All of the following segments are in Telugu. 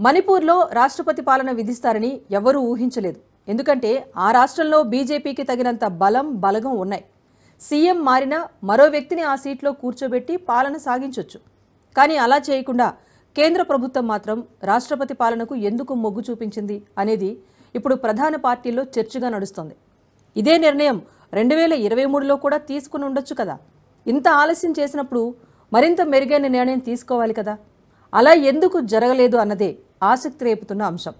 మణిపూర్లో రాష్ట్రపతి పాలన విధిస్తారని ఎవరూ ఊహించలేదు. ఎందుకంటే ఆ రాష్ట్రంలో బీజేపీకి తగినంత బలగం ఉన్నాయి. సీఎం మారినా మరో వ్యక్తిని ఆ సీట్లో కూర్చోబెట్టి పాలన సాగించొచ్చు. కానీ అలా చేయకుండా కేంద్ర ప్రభుత్వం మాత్రం రాష్ట్రపతి పాలనకు ఎందుకు మొగ్గు చూపించింది అనేది ఇప్పుడు ప్రధాన పార్టీల్లో చర్చగా నడుస్తోంది. ఇదే నిర్ణయం 2023లో కూడా తీసుకుని ఉండొచ్చు కదా. ఇంత ఆలస్యం చేసినప్పుడు మరింత మెరుగైన నిర్ణయం తీసుకోవాలి కదా. అలా ఎందుకు జరగలేదు అన్నదే ఆసక్తి రేపుతున్న అంశం.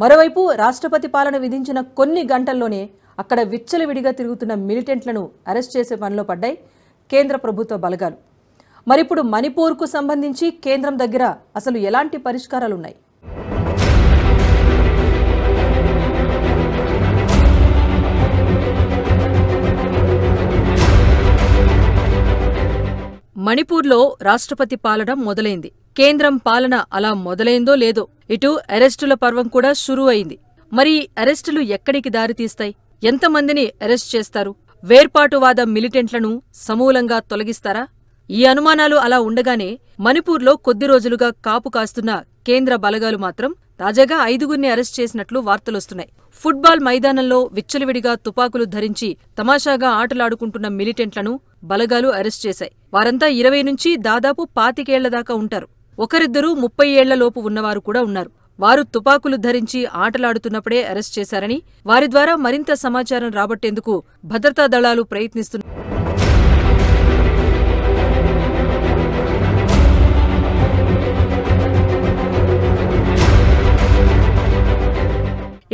మరోవైపు రాష్ట్రపతి పాలన విధించిన కొన్ని గంటల్లోనే అక్కడ విచ్చలవిడిగా తిరుగుతున్న మిలిటెంట్లను అరెస్ట్ చేసే పనిలో పడ్డాయి కేంద్ర ప్రభుత్వ బలగాలు. మరిప్పుడు మణిపూర్కు సంబంధించి కేంద్రం దగ్గర అసలు ఎలాంటి పరిష్కారాలున్నాయి? మణిపూర్లో రాష్ట్రపతి పాలన మొదలైంది. కేంద్రం పాలన అలా మొదలైందో లేదో ఇటు అరెస్టుల పర్వం కూడా షురూ అయింది. మరి అరెస్టులు ఎక్కడికి దారితీస్తాయి? ఎంతమందిని అరెస్ట్ చేస్తారు? వేర్పాటువాద మిలిటెంట్లను సమూలంగా తొలగిస్తారా? ఈ అనుమానాలు అలా ఉండగానే మణిపూర్లో కొద్ది రోజులుగా కాపు కాస్తున్న కేంద్ర బలగాలు మాత్రం తాజాగా 5గురిని అరెస్ట్ చేసినట్లు వార్తలొస్తున్నాయి. ఫుట్బాల్ మైదానంలో విచ్చలవిడిగా తుపాకులు ధరించి తమాషాగా ఆటలాడుకుంటున్న మిలిటెంట్లను బలగాలు అరెస్ట్ చేశాయి. వారంతా 20 నుంచి దాదాపు 25 ఏళ్ల దాకా ఉంటారు. ఒకరిద్దరూ 30 ఏళ్లలోపు ఉన్నవారు కూడా ఉన్నారు. వారు తుపాకులు ధరించి ఆటలాడుతున్నప్పుడే అరెస్ట్ చేశారని, వారి ద్వారా మరింత సమాచారం రాబట్టేందుకు భద్రతా దళాలు ప్రయత్నిస్తున్నారు.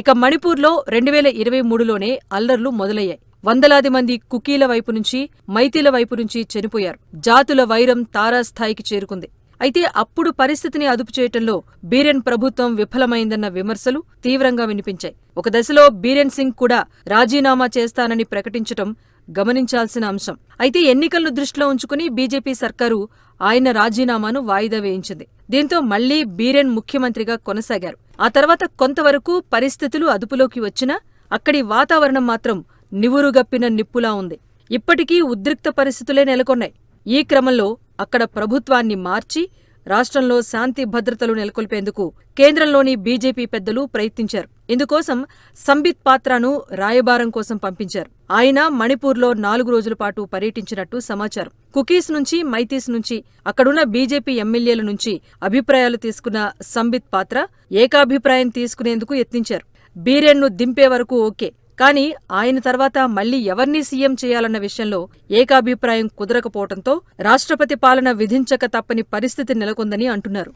ఇక మణిపూర్లో 2023లోనే అల్లర్లు మొదలయ్యాయి. వందలాది మంది కుకీల వైపు నుంచి, మైతీల వైపు నుంచి చనిపోయారు. జాతుల వైరం తారాస్థాయికి చేరుకుంది. అయితే అప్పుడు పరిస్థితిని అదుపు చేయటంలో బీరెన్ ప్రభుత్వం విఫలమైందన్న విమర్శలు తీవ్రంగా వినిపించాయి. ఒక దశలో బీరెన్ సింగ్ కూడా రాజీనామా చేస్తానని ప్రకటించటం గమనించాల్సిన అంశం. అయితే ఎన్నికలను దృష్టిలో ఉంచుకుని బీజేపీ సర్కారు ఆయన రాజీనామాను వాయిదా వేయించింది. దీంతో మళ్లీ బీరెన్ ముఖ్యమంత్రిగా కొనసాగారు. ఆ తర్వాత కొంతవరకు పరిస్థితులు అదుపులోకి వచ్చినా అక్కడి వాతావరణం మాత్రం నివురుగప్పిన నిప్పులా ఉంది. ఇప్పటికీ ఉద్రిక్త పరిస్థితులే నెలకొన్నాయి. ఈ క్రమంలో అక్కడ ప్రభుత్వాన్ని మార్చి రాష్ట్రంలో శాంతి భద్రతలు నెలకొల్పేందుకు కేంద్రంలోని బీజేపీ పెద్దలు ప్రయత్నించారు. ఇందుకోసం సంబిత్ పాత్రను రాయబారం కోసం పంపించారు. ఆయన మణిపూర్లో 4 రోజుల పాటు పర్యటించినట్టు సమాచారం. కుకీస్ నుంచి, మైతీస్ నుంచి, అక్కడున్న బీజేపీ ఎమ్మెల్యేల నుంచి అభిప్రాయాలు తీసుకున్న సంబిత్ పాత్ర ఏకాభిప్రాయం తీసుకునేందుకు యత్నించారు. బీరెన్ను దింపే వరకు ఓకే, కానీ ఆయన తర్వాత మళ్లీ ఎవర్నీ సీఎం చేయాలన్న విషయంలో ఏకాభిప్రాయం కుదరకపోవడంతో రాష్ట్రపతి పాలన విధించక తప్పని పరిస్థితి నెలకొందని అంటున్నారు.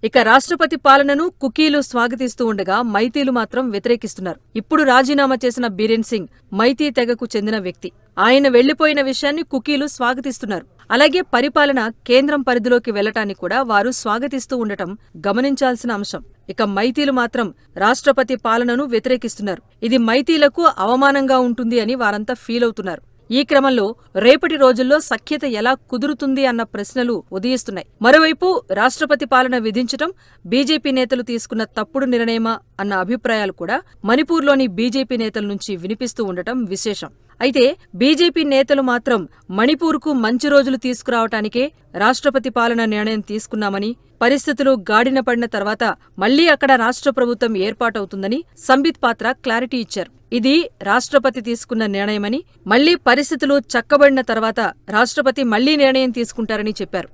ఇక రాష్ట్రపతి పాలనను కుకీలు స్వాగతిస్తూ ఉండగా మైతీలు మాత్రం వ్యతిరేకిస్తున్నారు. ఇప్పుడు రాజీనామా చేసిన బీరెన్ సింగ్ మైతీ తెగకు చెందిన వ్యక్తి. ఆయన వెళ్లిపోయిన విషయాన్ని కుకీలు స్వాగతిస్తున్నారు. అలాగే పరిపాలన కేంద్రం పరిధిలోకి వెళ్లటాన్ని కూడా వారు స్వాగతిస్తూ ఉండటం గమనించాల్సిన అంశం. ఇక మైతీలు మాత్రం రాష్ట్రపతి పాలనను వ్యతిరేకిస్తున్నారు. ఇది మైతీలకు అవమానంగా ఉంటుంది అని వారంతా ఫీలవుతున్నారు. ఈ క్రమంలో రేపటి రోజుల్లో సఖ్యత ఎలా కుదురుతుంది అన్న ప్రశ్నలు ఉదయిస్తున్నాయి. మరోవైపు రాష్ట్రపతి పాలన విధించటం బీజేపీ నేతలు తీసుకున్న తప్పుడు నిర్ణయమా అన్న అభిప్రాయాలు కూడా మణిపూర్లోని బీజేపీ నేతల నుంచి వినిపిస్తూ ఉండటం విశేషం. అయితే బీజేపీ నేతలు మాత్రం మణిపూర్కు మంచి రోజులు తీసుకురావటానికే రాష్ట్రపతి పాలన నిర్ణయం తీసుకున్నామని, పరిస్థితులు గాడిన పడిన తర్వాత మళ్లీ అక్కడ రాష్ట్ర ప్రభుత్వం ఏర్పాటవుతుందని సంబిత్ పాత్ర క్లారిటీ ఇచ్చారు. ఇది రాష్ట్రపతి తీసుకున్న నిర్ణయమని, మళ్లీ పరిస్థితులు చక్కబడిన తర్వాత రాష్ట్రపతి మళ్లీ నిర్ణయం తీసుకుంటారని చెప్పారు.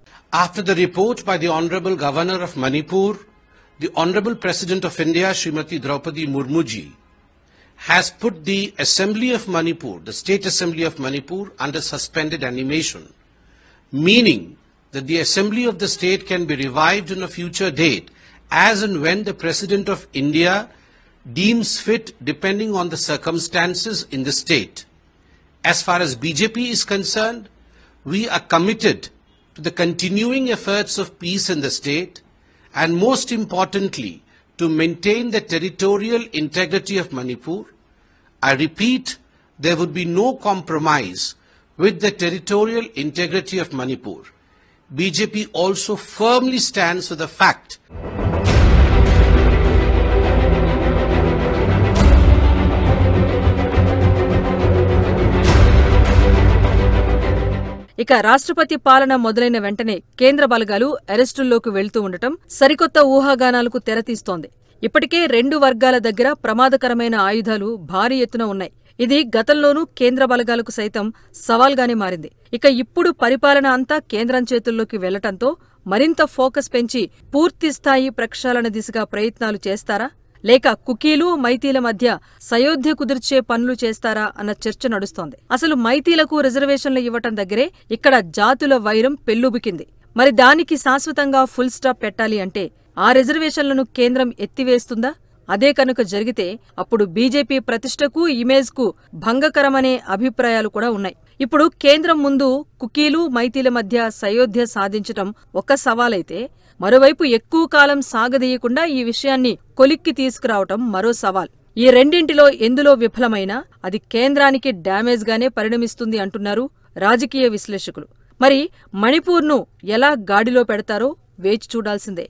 After the report by the Honorable Governor of Manipur, the Honorable President of India, Srimati Draupadi Murmu ji, has put the Assembly of Manipur, the State Assembly of Manipur, under suspended animation, meaning that the Assembly of the state can be revived on a future date as and when the President of India deems fit depending on the circumstances in the state. As far as BJP is concerned, we are committed to the continuing efforts of peace in the state and most importantly to maintain the territorial integrity of Manipur. I repeat, there would be no compromise with the territorial integrity of Manipur. BJP also firmly stands for the fact ఇక రాష్ట్రపతి పాలన మొదలైన వెంటనే కేంద్ర బలగాలు అరెస్టుల్లోకి వెళ్తూ ఉండటం సరికొత్త ఊహాగానాలకు తెరతీస్తోంది. ఇప్పటికే 2 వర్గాల దగ్గర ప్రమాదకరమైన ఆయుధాలు భారీ ఎత్తున ఉన్నాయి. ఇది గతంలోనూ కేంద్ర బలగాలకు సైతం సవాల్గానే మారింది. ఇక ఇప్పుడు పరిపాలన అంతా కేంద్రం చేతుల్లోకి వెళ్లటంతో మరింత ఫోకస్ పెంచి పూర్తిస్థాయి ప్రక్షాళన దిశగా ప్రయత్నాలు చేస్తారా, లేక కుకీలు మైతీల మధ్య సయోధ్య కుదిర్చే పనులు చేస్తారా అన్న చర్చ నడుస్తోంది. అసలు మైతీలకు రిజర్వేషన్లు ఇవ్వటం దగ్గరే ఇక్కడ జాతుల వైరం పెల్లుబికింది. మరి దానికి శాశ్వతంగా ఫుల్ స్టాప్ పెట్టాలి అంటే ఆ రిజర్వేషన్లను కేంద్రం ఎత్తివేస్తుందా? అదే కనుక జరిగితే అప్పుడు బీజేపీ ప్రతిష్టకు, ఇమేజ్కు భంగకరమనే అభిప్రాయాలు కూడా ఉన్నాయి. ఇప్పుడు కేంద్రం ముందు కుకీలు మైతీల మధ్య సయోధ్య సాధించటం ఒక సవాలైతే, మరోవైపు ఎక్కువ కాలం సాగదీయకుండా ఈ విషయాన్ని కొలిక్కి తీసుకురావటం మరో సవాల్. ఈ రెండింటిలో ఎందులో విఫలమైనా అది కేంద్రానికి డ్యామేజ్గానే పరిణమిస్తుంది అంటున్నారు రాజకీయ విశ్లేషకులు. మరి మణిపూర్ను ఎలా గాడిలో పెడతారో వేచి చూడాల్సిందే.